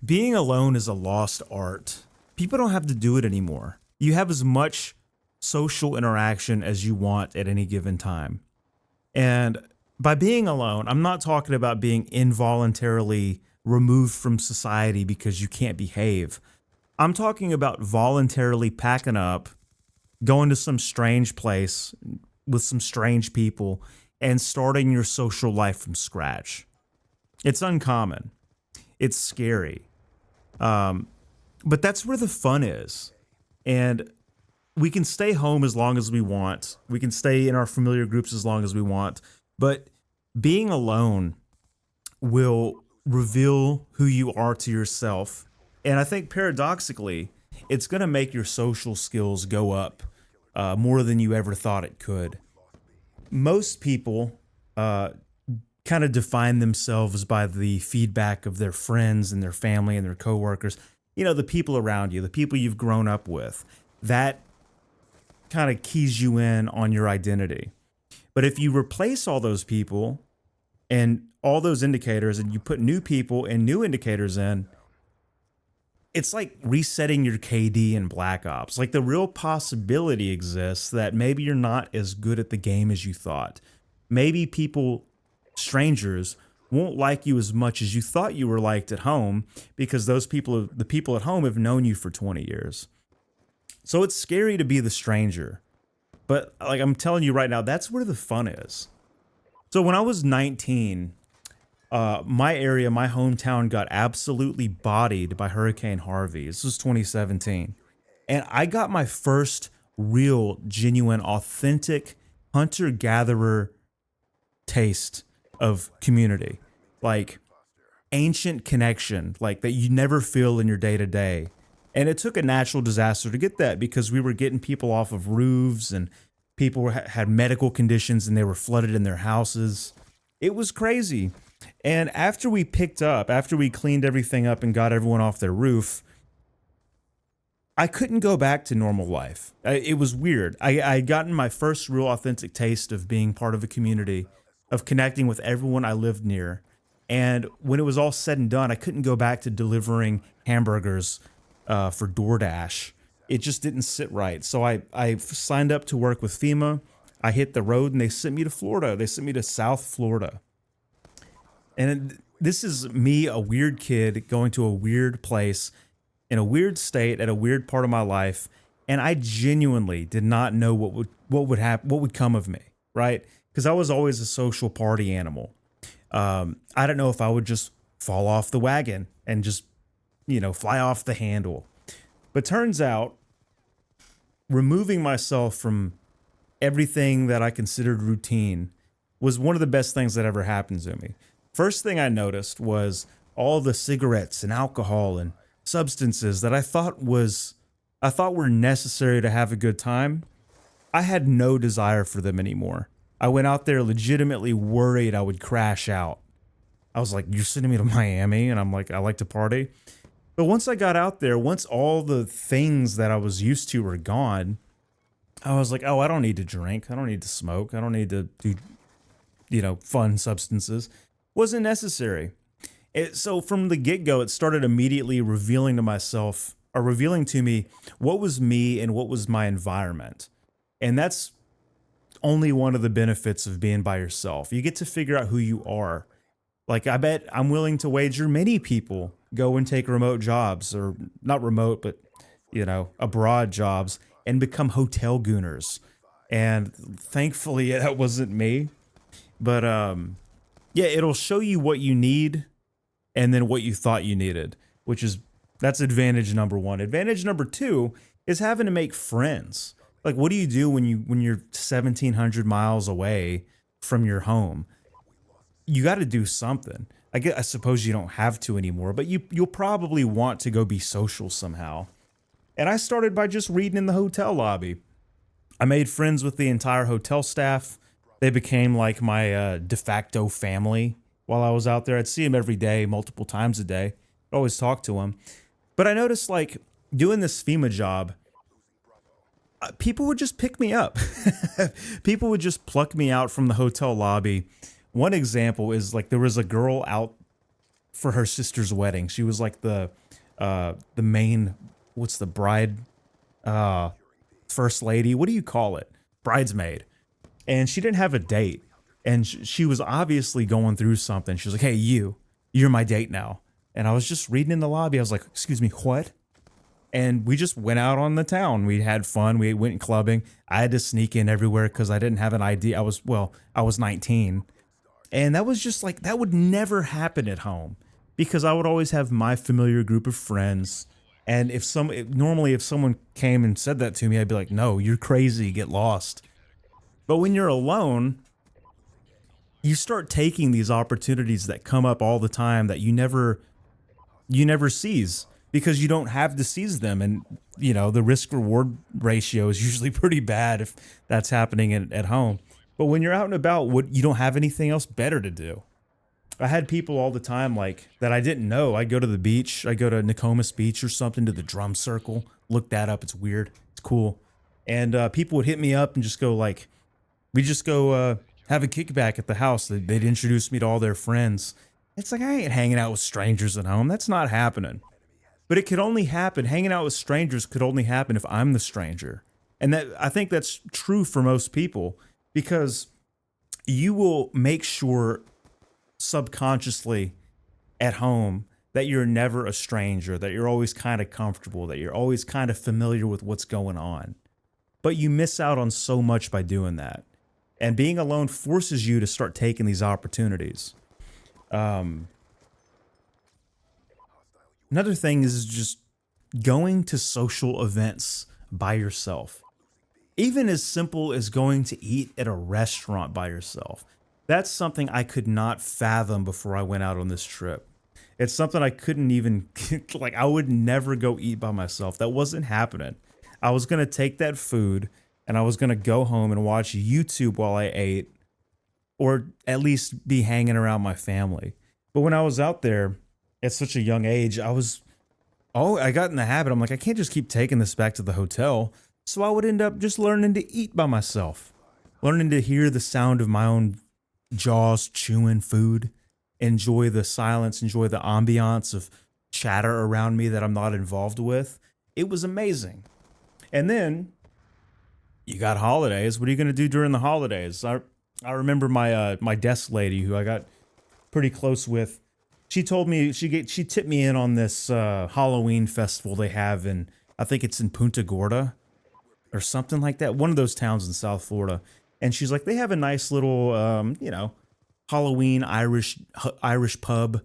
Being alone is a lost art. People don't have to do it anymore. You have as much social interaction as you want at any given time. And by being alone, I'm not talking about being involuntarily removed from society because you can't behave. I'm talking about voluntarily packing up, going to some strange place with some strange people, and starting your social life from scratch. It's uncommon. It's scary. But that's where the fun is. And we can stay home as long as we want. We can stay in our familiar groups as long as we want. But being alone will reveal who you are to yourself. And I think paradoxically, it's going to make your social skills go up more than you ever thought it could. Most people kind of define themselves by the feedback of their friends and their family and their coworkers. You know, the people around you, the people you've grown up with. That kind of keys you in on your identity. But if you replace all those people and all those indicators and you put new people and new indicators in, it's like resetting your KD in Black Ops. Like the real possibility exists that maybe you're not as good at the game as you thought. Maybe people, strangers, won't like you as much as you thought you were liked at home because those people, the people at home have known you for 20 years. So it's scary to be the stranger. But like I'm telling you right now, that's where the fun is. So when I was 19, my area, my hometown got absolutely bodied by Hurricane Harvey. This was 2017. And I got my first real, genuine, authentic hunter-gatherer taste of community. Like ancient connection, like that you never feel in your day-to-day. And it took a natural disaster to get that because we were getting people off of roofs and people had medical conditions and they were flooded in their houses. It was crazy. And after we picked up, after we cleaned everything up and got everyone off their roof, I couldn't go back to normal life. It was weird. I had gotten my first real authentic taste of being part of a community, of connecting with everyone I lived near. And when it was all said and done, I couldn't go back to delivering hamburgers for DoorDash. It just didn't sit right. So I signed up to work with FEMA. I hit the road and they sent me to Florida. They sent me to South Florida. And this is me, a weird kid, going to a weird place in a weird state at a weird part of my life. And I genuinely did not know what would happen, what would come of me, right? Because I was always a social party animal. I don't know if I would just fall off the wagon and just, fly off the handle. But turns out, removing myself from everything that I considered routine was one of the best things that ever happened to me. First thing I noticed was all the cigarettes and alcohol and substances that I thought were necessary to have a good time. I had no desire for them anymore. I went out there legitimately worried I would crash out. I was like, you're sending me to Miami? And I'm like, I like to party. But once I got out there, once all the things that I was used to were gone, I was like, oh, I don't need to drink. I don't need to smoke. I don't need to do, fun substances. Wasn't necessary. So from the get-go, it started immediately revealing to me what was me and what was my environment. And that's only one of the benefits of being by yourself. You get to figure out who you are. Like, I bet I'm willing to wager many people go and take remote jobs, or not remote, but, abroad jobs, and become hotel gooners. And thankfully, that wasn't me. But, yeah, it'll show you what you need and then what you thought you needed, that's advantage number one. Advantage number two is having to make friends. Like, what do you do when you're 1,700 miles away from your home? You got to do something. I suppose you don't have to anymore, but you'll probably want to go be social somehow. And I started by just reading in the hotel lobby. I made friends with the entire hotel staff. They became like my de facto family while I was out there. I'd see them every day, multiple times a day. I'd always talk to them. But I noticed, like, doing this FEMA job, people would just pick me up. People would just pluck me out from the hotel lobby. One example is, like, there was a girl out for her sister's wedding. She was like the main, what's the bride, uh first lady, what do you call it, bridesmaid. And she didn't have a date, and she was obviously going through something. She was like, hey, you're my date now. And I was just reading in the lobby, I was like, excuse me, what? And we just went out on the town. We had fun. We went clubbing. I had to sneak in everywhere because I didn't have an ID. I was 19. And that was just like, that would never happen at home because I would always have my familiar group of friends. And normally if someone came and said that to me, I'd be like, no, you're crazy, get lost. But when you're alone, you start taking these opportunities that come up all the time that you never seize because you don't have to seize them. And the risk reward ratio is usually pretty bad if that's happening at home. But when you're out and about, you don't have anything else better to do. I had people all the time like that I didn't know. I'd go to the beach. I go to Nokomis Beach or something, to the drum circle. Look that up. It's weird. It's cool. And people would hit me up and just go like, we just go have a kickback at the house. They'd introduce me to all their friends. It's like, I ain't hanging out with strangers at home. That's not happening. But it could only happen. Hanging out with strangers could only happen if I'm the stranger. And I think that's true for most people because you will make sure subconsciously at home that you're never a stranger, that you're always kind of comfortable, that you're always kind of familiar with what's going on. But you miss out on so much by doing that. And being alone forces you to start taking these opportunities. Another thing is just going to social events by yourself. Even as simple as going to eat at a restaurant by yourself. That's something I could not fathom before I went out on this trip. It's something I couldn't even, like, I would never go eat by myself. That wasn't happening. I was going to take that food and I was going to go home and watch YouTube while I ate, or at least be hanging around my family. But when I was out there at such a young age, I got in the habit. I'm like, I can't just keep taking this back to the hotel. So I would end up just learning to eat by myself, learning to hear the sound of my own jaws chewing food, enjoy the silence, enjoy the ambiance of chatter around me that I'm not involved with. It was amazing. And then you got holidays. What are you going to do during the holidays? I remember my desk lady who I got pretty close with. She told me she tipped me in on this Halloween festival they have in, I think it's in Punta Gorda or something like that, one of those towns in South Florida. And she's like, they have a nice little Halloween Irish pub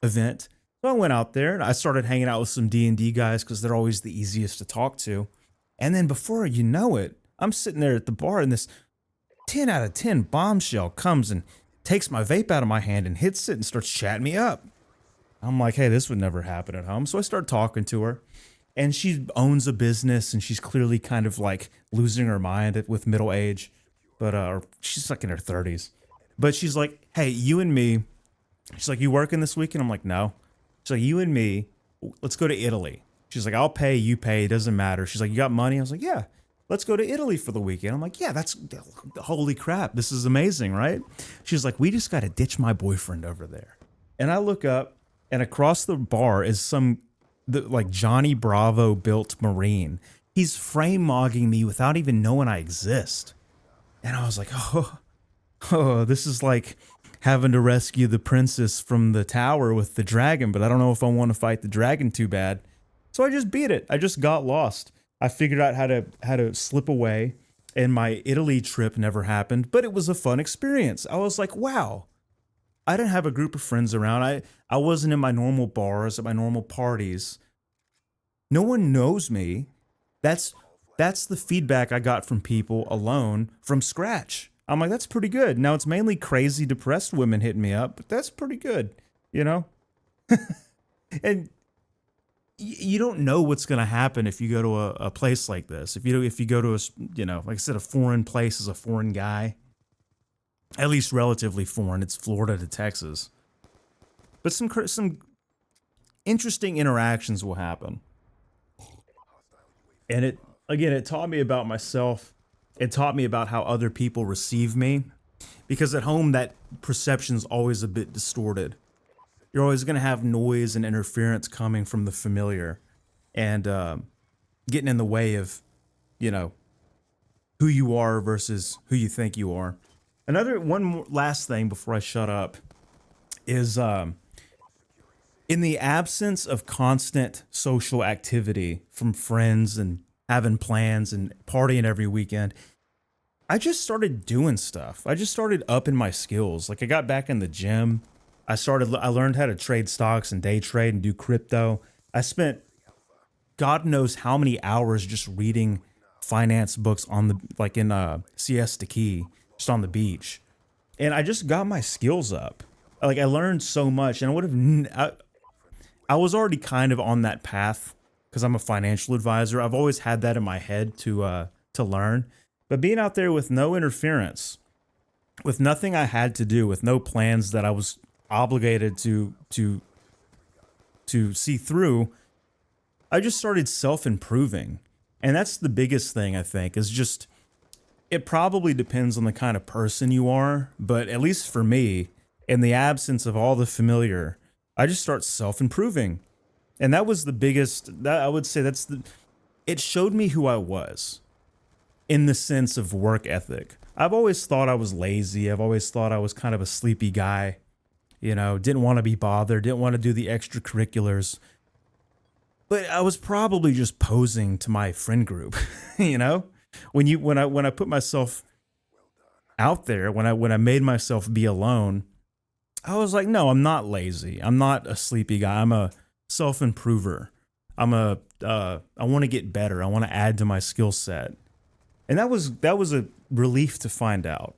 event. So I went out there and I started hanging out with some D&D guys because they're always the easiest to talk to. And then before you know it, I'm sitting there at the bar and this 10 out of 10 bombshell comes and takes my vape out of my hand and hits it and starts chatting me up. I'm like, hey, this would never happen at home. So I start talking to her. And she owns a business and she's clearly kind of like losing her mind with middle age. But or she's like in her 30s. But she's like, hey, you and me. She's like, you working this weekend? I'm like, no. She's like, you and me, let's go to Italy. She's like, I'll pay, you pay, it doesn't matter. She's like, you got money? I was like, yeah, let's go to Italy for the weekend. I'm like, yeah, that's, holy crap, this is amazing, right? She's like, we just got to ditch my boyfriend over there. And I look up and across the bar is like Johnny Bravo built Marine. He's frame mogging me without even knowing I exist. And I was like, oh, this is like having to rescue the princess from the tower with the dragon, but I don't know if I want to fight the dragon too bad. So I just beat it. I just got lost. I figured out how to slip away, and my Italy trip never happened, but it was a fun experience. I was like, wow. I didn't have a group of friends around. I wasn't in my normal bars, at my normal parties. No one knows me. That's the feedback I got from people alone from scratch. I'm like, that's pretty good. Now it's mainly crazy, depressed women hitting me up, but that's pretty good, you know? And you don't know what's going to happen if you go to a place like this. If you go to like I said, a foreign place as a foreign guy, at least relatively foreign. It's Florida to Texas, but some interesting interactions will happen. And it taught me about myself. It taught me about how other people receive me, because at home that perception's always a bit distorted. You're always going to have noise and interference coming from the familiar, and getting in the way of, you know, who you are versus who you think you are. Another one more, last thing before I shut up is in the absence of constant social activity from friends and having plans and partying every weekend, I just started doing stuff. I just started upping my skills. Like I got back in the gym. I learned how to trade stocks and day trade and do crypto. I spent God knows how many hours just reading finance books on the, like in Siesta Key, just on the beach. And I just got my skills up. Like I learned so much, and I was already kind of on that path because I'm a financial advisor. I've always had that in my head to learn. But being out there with no interference, with nothing I had to do, with no plans that I was obligated to see through, I just started self-improving. And that's the biggest thing, I think, is just, it probably depends on the kind of person you are, but at least for me, in the absence of all the familiar, I just start self-improving. And that was the biggest, that I would say it showed me who I was in the sense of work ethic. I've always thought I was lazy. I've always thought I was kind of a sleepy guy, you know, didn't want to be bothered, didn't want to do the extracurriculars. But I was probably just posing to my friend group, you know, when I put myself out there, when I made myself be alone, I was like, no, I'm not lazy. I'm not a sleepy guy. I'm a self-improver. I want to get better. I want to add to my skill set. And that was a relief to find out.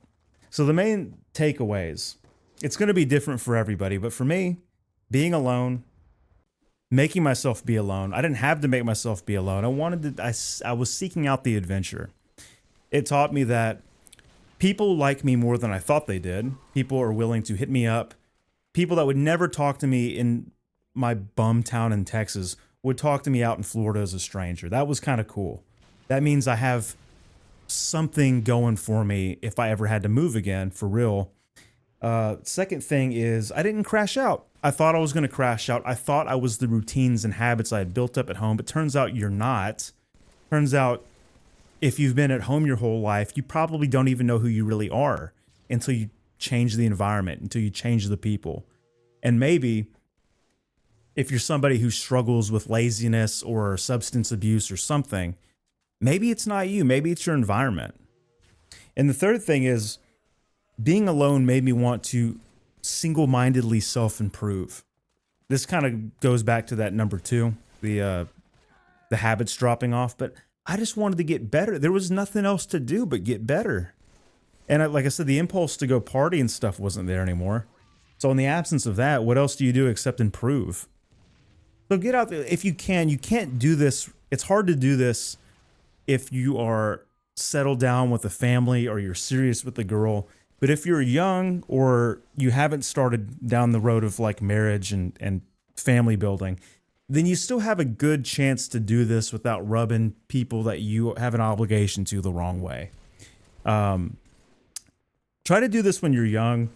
So the main takeaways, it's going to be different for everybody, but for me, being alone, making myself be alone. I didn't have to make myself be alone. I was seeking out the adventure. It taught me that people like me more than I thought they did. People are willing to hit me up. People that would never talk to me in my bum town in Texas would talk to me out in Florida as a stranger. That was kind of cool. That means I have something going for me if I ever had to move again, for real. Second thing is I didn't crash out. I thought I was going to crash out. I thought I was the routines and habits I had built up at home, but turns out you're not. Turns out if you've been at home your whole life, you probably don't even know who you really are until you change the environment, until you change the people. And maybe if you're somebody who struggles with laziness or substance abuse or something, maybe it's not you, maybe it's your environment. And the third thing is being alone made me want to single-mindedly self-improve. This kind of goes back to that number 2, the habits dropping off, but I just wanted to get better. There was nothing else to do but get better. And like I said, the impulse to go party and stuff wasn't there anymore. So in the absence of that, what else do you do except improve? So get out there if you can. You can't do this. It's hard to do this if you are settled down with a family or you're serious with a girl. But if you're young or you haven't started down the road of like marriage and family building, then you still have a good chance to do this without rubbing people that you have an obligation to the wrong way. Try to do this when you're young.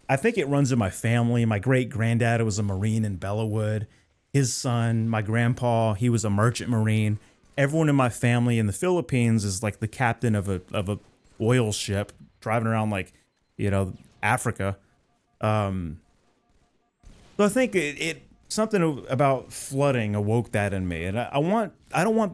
I think it runs in my family. My great granddad was a Marine in Bellawood. His son, my grandpa, he was a merchant Marine. Everyone in my family in the Philippines is like the captain of a oil ship driving around like, you know, Africa. So I think it something about flooding awoke that in me. And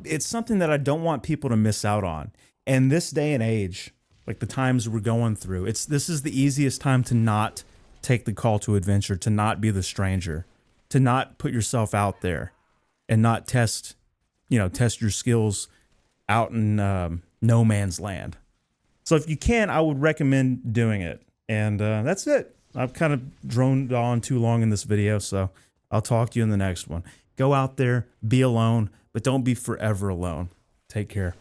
it's something that I don't want people to miss out on. And this day and age, like the times we're going through, this is the easiest time to not take the call to adventure, to not be the stranger, to not put yourself out there and not test your skills out in no man's land. So if you can, I would recommend doing it. And that's it. I've kind of droned on too long in this video, so I'll talk to you in the next one. Go out there, be alone, but don't be forever alone. Take care.